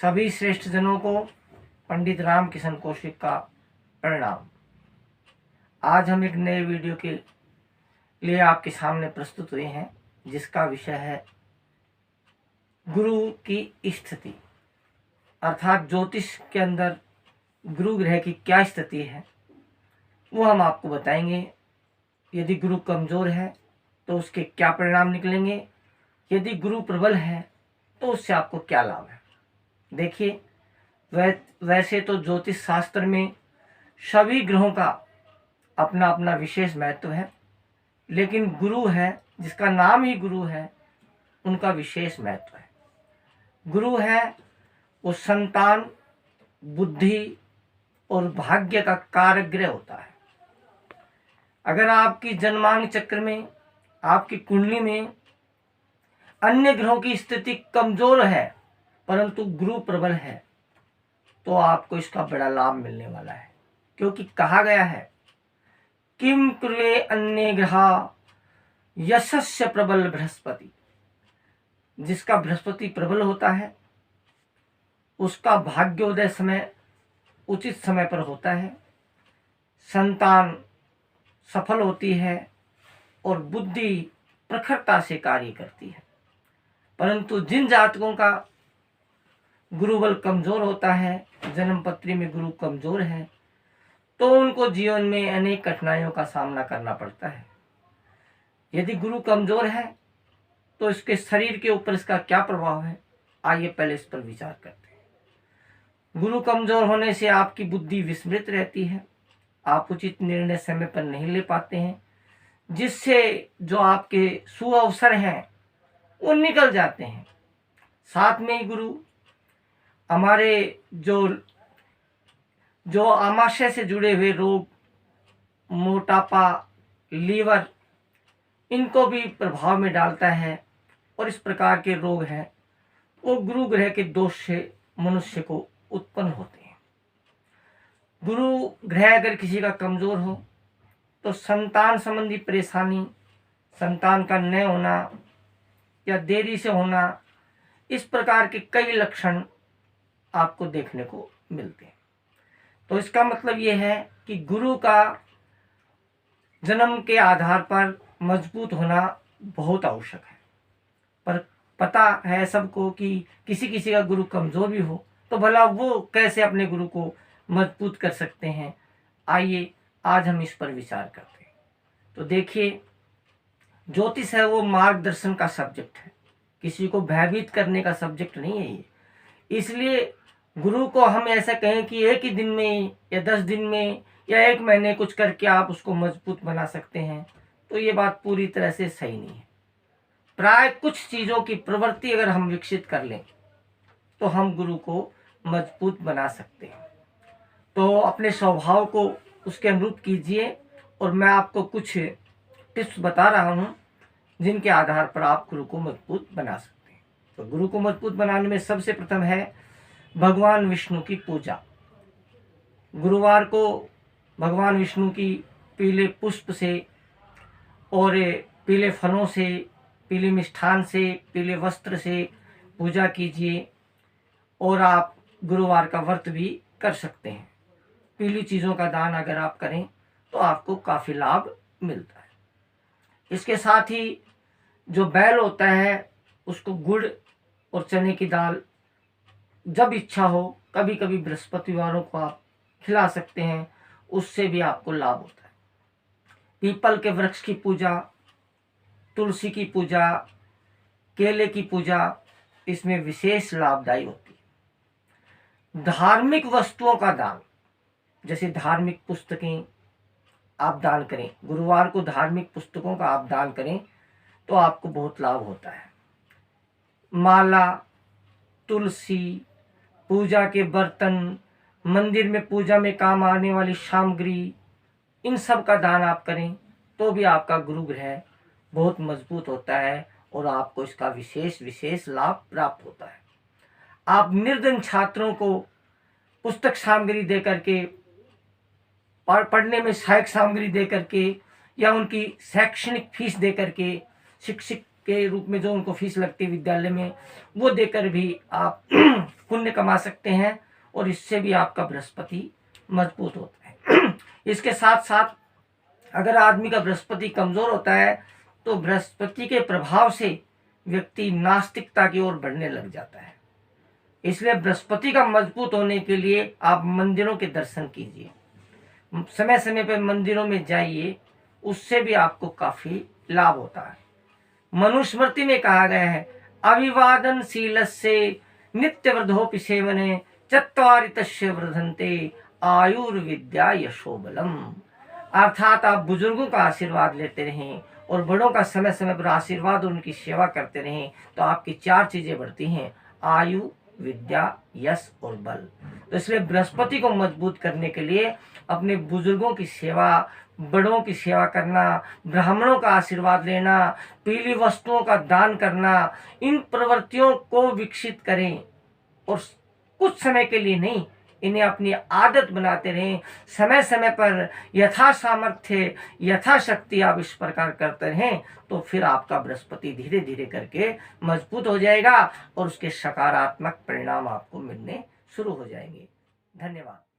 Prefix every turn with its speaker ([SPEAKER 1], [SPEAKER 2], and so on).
[SPEAKER 1] सभी श्रेष्ठ जनों को पंडित राम किशन कौशिक का प्रणाम। आज हम एक नए वीडियो के लिए आपके सामने प्रस्तुत हुए हैं, जिसका विषय है गुरु की स्थिति, अर्थात ज्योतिष के अंदर गुरु ग्रह की क्या स्थिति है वो हम आपको बताएंगे। यदि गुरु कमज़ोर है तो उसके क्या परिणाम निकलेंगे, यदि गुरु प्रबल है तो उससे आपको क्या लाभ है। देखिए, वैसे तो ज्योतिष शास्त्र में सभी ग्रहों का अपना अपना विशेष महत्व है, लेकिन गुरु है जिसका नाम ही गुरु है, उनका विशेष महत्व है। गुरु है वो संतान, बुद्धि और भाग्य का कारक ग्रह होता है। अगर आपकी जन्मांग चक्र में, आपकी कुंडली में अन्य ग्रहों की स्थिति कमजोर है परंतु गुरु प्रबल है, तो आपको इसका बड़ा लाभ मिलने वाला है। क्योंकि कहा गया है, किम कुर्वे अन्य ग्रहा यशस्य प्रबल बृहस्पति। जिसका बृहस्पति प्रबल होता है उसका भाग्योदय समय उचित समय पर होता है, संतान सफल होती है और बुद्धि प्रखरता से कार्य करती है। परंतु जिन जातकों का गुरुबल कमजोर होता है, जन्म पत्री में गुरु कमजोर है, तो उनको जीवन में अनेक कठिनाइयों का सामना करना पड़ता है। यदि गुरु कमजोर है तो इसके शरीर के ऊपर इसका क्या प्रभाव है, आइए पहले इस पर विचार करते हैं। गुरु कमजोर होने से आपकी बुद्धि विस्मृत रहती है, आप उचित निर्णय समय पर नहीं ले पाते हैं, जिससे जो आपके सुअवसर हैं वो निकल जाते हैं। साथ में ही गुरु हमारे जो आमाशय से जुड़े हुए रोग, मोटापा, लीवर, इनको भी प्रभाव में डालता है, और इस प्रकार के रोग हैं वो गुरु ग्रह के दोष से मनुष्य को उत्पन्न होते हैं। गुरु ग्रह अगर किसी का कमजोर हो तो संतान संबंधी परेशानी, संतान का न होना या देरी से होना, इस प्रकार के कई लक्षण आपको देखने को मिलते हैं। तो इसका मतलब ये है कि गुरु का जन्म के आधार पर मजबूत होना बहुत आवश्यक है। पर पता है सबको कि किसी किसी का गुरु कमजोर भी हो तो भला वो कैसे अपने गुरु को मजबूत कर सकते हैं। आइए आज हम इस पर विचार करते हैं। तो देखिए, ज्योतिष है वो मार्गदर्शन का सब्जेक्ट है, किसी को भयभीत करने का सब्जेक्ट नहीं है ये। इसलिए गुरु को हम ऐसा कहें कि एक ही दिन में या 10 दिन में या 1 महीने कुछ करके आप उसको मजबूत बना सकते हैं, तो ये बात पूरी तरह से सही नहीं है। प्राय कुछ चीज़ों की प्रवृत्ति अगर हम विकसित कर लें तो हम गुरु को मजबूत बना सकते हैं। तो अपने स्वभाव को उसके अनुरूप कीजिए, और मैं आपको कुछ टिप्स बता रहा हूँ जिनके आधार पर आप गुरु को मजबूत बना सकते हैं। तो गुरु को मजबूत बनाने में सबसे प्रथम है भगवान विष्णु की पूजा। गुरुवार को भगवान विष्णु की पीले पुष्प से और पीले फलों से, पीले मिष्ठान से, पीले वस्त्र से पूजा कीजिए, और आप गुरुवार का व्रत भी कर सकते हैं। पीली चीज़ों का दान अगर आप करें तो आपको काफ़ी लाभ मिलता है। इसके साथ ही जो बैल होता है उसको गुड़ और चने की दाल जब इच्छा हो, कभी कभी बृहस्पतिवारों को आप खिला सकते हैं, उससे भी आपको लाभ होता है। पीपल के वृक्ष की पूजा, तुलसी की पूजा, केले की पूजा, इसमें विशेष लाभदायी होती है। धार्मिक वस्तुओं का दान, जैसे धार्मिक पुस्तकें आप दान करें, गुरुवार को धार्मिक पुस्तकों का आप दान करें तो आपको बहुत लाभ होता है। माला, तुलसी, पूजा के बर्तन, मंदिर में पूजा में काम आने वाली सामग्री, इन सब का दान आप करें तो भी आपका गुरु ग्रह बहुत मजबूत होता है और आपको इसका विशेष लाभ प्राप्त होता है। आप निर्धन छात्रों को पुस्तक सामग्री दे करके, पढ़ने में सहायक सामग्री दे करके, या उनकी शैक्षणिक फीस दे करके, के रूप में जो उनको फीस लगती है विद्यालय में, वो देकर भी आप पुण्य कमा सकते हैं और इससे भी आपका बृहस्पति मजबूत होता है। इसके साथ साथ अगर आदमी का बृहस्पति कमजोर होता है तो बृहस्पति के प्रभाव से व्यक्ति नास्तिकता की ओर बढ़ने लग जाता है। इसलिए बृहस्पति का मजबूत होने के लिए आप मंदिरों के दर्शन कीजिए, समय समय पर मंदिरों में जाइए, उससे भी आपको काफी लाभ होता है। मनुस्मृति में कहा गया है, अभिवादनशीलस्य नित्यवृद्धोपि सेवने चत्वारि तस्य वर्धन्ते आयुर्विद्या यशोबलम। अर्थात आप बुजुर्गों का आशीर्वाद लेते रहें और बड़ों का समय समय पर आशीर्वाद और उनकी सेवा करते रहें तो आपकी 4 चीजें बढ़ती हैं, आयु, विद्या, यश और बल। तो इसलिए बृहस्पति को मजबूत करने के लिए अपने बुजुर्गों की सेवा, बड़ों की सेवा करना, ब्राह्मणों का आशीर्वाद लेना, पीली वस्तुओं का दान करना, इन प्रवृत्तियों को विकसित करें और कुछ समय के लिए नहीं, इन्हें अपनी आदत बनाते रहें। समय समय पर यथा सामर्थ्य यथाशक्ति आप इस प्रकार करते रहें तो फिर आपका बृहस्पति धीरे धीरे करके मजबूत हो जाएगा और उसके सकारात्मक परिणाम आपको मिलने शुरू हो जाएंगे। धन्यवाद।